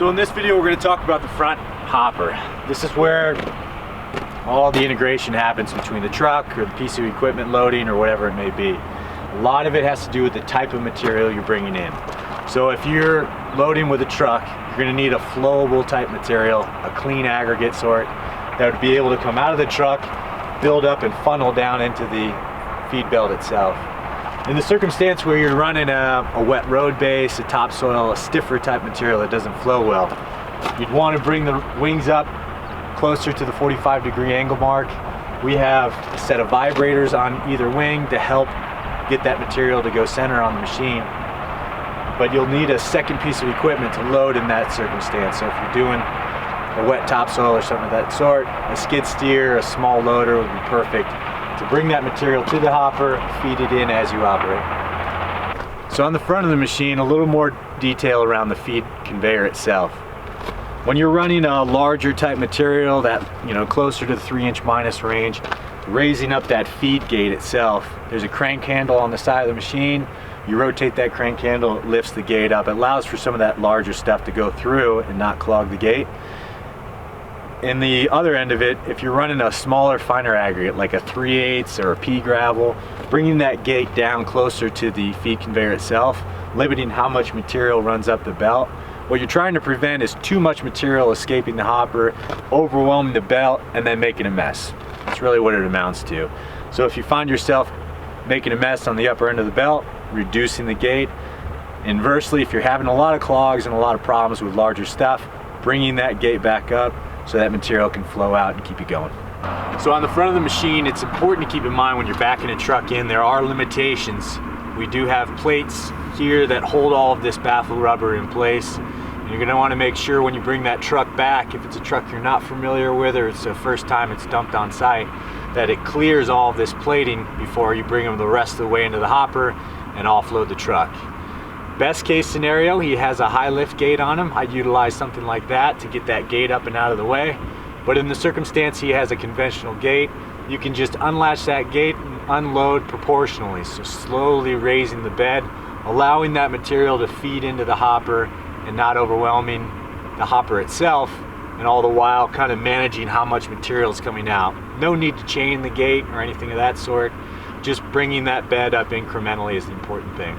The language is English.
So in this video we're going to talk about the front hopper. This is where all the integration happens between the truck or the piece of equipment loading or whatever it may be. A lot of it has to do with the type of material you're bringing in. So if you're loading with a truck, you're going to need a flowable type material, a clean aggregate sort that would be able to come out of the truck, build up and funnel down into the feed belt itself. In the circumstance where you're running a wet road base, a topsoil, a stiffer type material that doesn't flow well, you'd want to bring the wings up closer to the 45-degree angle mark. We have a set of vibrators on either wing to help get that material to go center on the machine. But you'll need a second piece of equipment to load in that circumstance. So if you're doing a wet topsoil or something of that sort, a skid steer, a small loader would be perfect to bring that material to the hopper, feed it in as you operate. So on the front of the machine, a little more detail around the feed conveyor itself. When you're running a larger type material that, closer to the 3" minus range, raising up that feed gate itself, there's a crank handle on the side of the machine. You rotate that crank handle, it lifts the gate up. It allows for some of that larger stuff to go through and not clog the gate. In the other end of it, if you're running a smaller, finer aggregate like a 3/8 or a pea gravel, bringing that gate down closer to the feed conveyor itself, limiting how much material runs up the belt. What you're trying to prevent is too much material escaping the hopper, overwhelming the belt, and then making a mess. That's really what it amounts to. So if you find yourself making a mess on the upper end of the belt, reducing the gate. Inversely, if you're having a lot of clogs and a lot of problems with larger stuff, bringing that gate back up so that material can flow out and keep you going. So on the front of the machine, it's important to keep in mind when you're backing a truck in, there are limitations. We do have plates here that hold all of this baffle rubber in place. And you're going to want to make sure when you bring that truck back, if it's a truck you're not familiar with or it's the first time it's dumped on site, that it clears all of this plating before you bring them the rest of the way into the hopper and offload the truck. Best case scenario, he has a high lift gate on him. I'd utilize something like that to get that gate up and out of the way. But in the circumstance he has a conventional gate, you can just unlatch that gate and unload proportionally. So slowly raising the bed, allowing that material to feed into the hopper and not overwhelming the hopper itself, and all the while kind of managing how much material is coming out. No need to chain the gate or anything of that sort. Just bringing that bed up incrementally is the important thing.